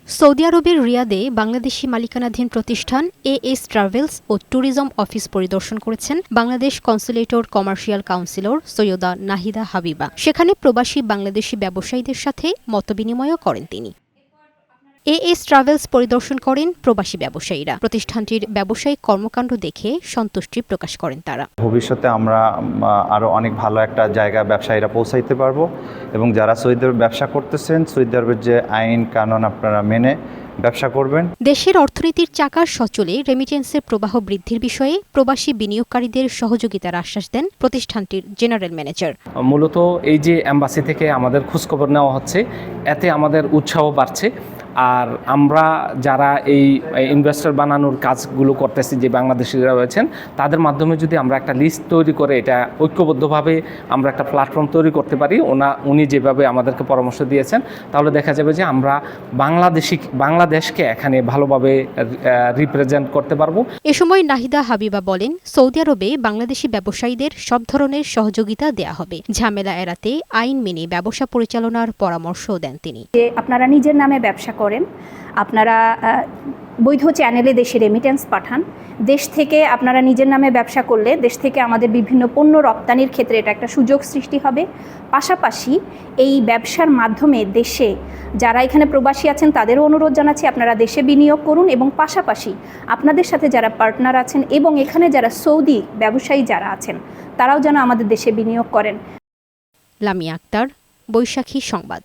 Saudi আরবের রিয়াদে বাংলাদেশি মালিকানাধীন প্রতিষ্ঠান এএস ট্রাভেলস ও ট্যুরিজম অফিস পরিদর্শন করেছেন বাংলাদেশ কনসুলেটর কমার্শিয়াল কাউন্সিলর সৈয়দা নাহিদা হাবিবা। সেখানে প্রবাসী বাংলাদেশি ব্যবসায়ীদের সাথে মতবিনিময়ও করেন তিনি। এএস ট্রাভেলস পরিদর্শন করেন প্রবাসী ব্যবসায়ীরা। প্রতিষ্ঠানটির ব্যবসায়িক কর্মকাণ্ড দেখে সন্তুষ্টি প্রকাশ করেন তারা। ভবিষ্যতে আমরা আরও অনেক ভালো একটা জায়গায় ব্যবসায়ীরা পৌঁছাইতে পারবো এবং যারা সৌদি আরবে ব্যবসা করতেছেন সৌদি আরবের যে আইন কানুন আপনারা মেনে ব্যবসা করবেন। দেশের অর্থনীতির চাকার সচলে রেমিটেন্সের প্রবাহ বৃদ্ধির বিষয়ে প্রবাসী বিনিয়োগকারীদের সহযোগিতার আশ্বাস দেন প্রতিষ্ঠানটির জেনারেল ম্যানেজার। মূলত এই যে এম্বাসি থেকে আমাদের খোঁজখবর নেওয়া হচ্ছে, এতে আমাদের উৎসাহ বাড়ছে। আর আমরা যারা এই ইনভেস্টর বানানোর কাজগুলো করতেছি, যে বাংলাদেশিরা রয়েছেন, তাদের মাধ্যমে যদি আমরা একটা লিস্ট তৈরি করে এটা ঐক্যবদ্ধভাবে আমরা একটা প্ল্যাটফর্ম তৈরি করতে পারি, উনি যেভাবে আমাদেরকে পরামর্শ দিয়েছেন, তাহলে দেখা যাবে যে আমরা বাংলাদেশকে এখানে ভালোভাবে রিপ্রেজেন্ট করতে পারবো। এ সময় নাহিদা হাবিবা বলেন, সৌদি আরবে বাংলাদেশি ব্যবসায়ীদের সব ধরনের সহযোগিতা দেয়া হবে। ঝামেলা এড়াতে আইন মেনে ব্যবসা পরিচালনার পরামর্শও দেন তিনি। আপনারা নিজের নামে ব্যবসা করেন, আপনারা বৈধ চ্যানেলে দেশে রেমিটেন্স পাঠান। দেশ থেকে আপনারা নিজের নামে ব্যবসা করলে দেশ থেকে আমাদের বিভিন্ন পণ্য রপ্তানির ক্ষেত্রে এটা একটা সুযোগ সৃষ্টি হবে। পাশাপাশি এই ব্যবসার মাধ্যমে দেশে যারা এখানে প্রবাসী আছেন তাদেরও অনুরোধ জানাচ্ছি, আপনারা দেশে বিনিয়োগ করুন এবং পাশাপাশি আপনাদের সাথে যারা পার্টনার আছেন এবং এখানে যারা সৌদি ব্যবসায়ী যারা আছেন তারাও যেন আমাদের দেশে বিনিয়োগ করেন। লামিয়া আক্তার, বৈশাখী সংবাদ।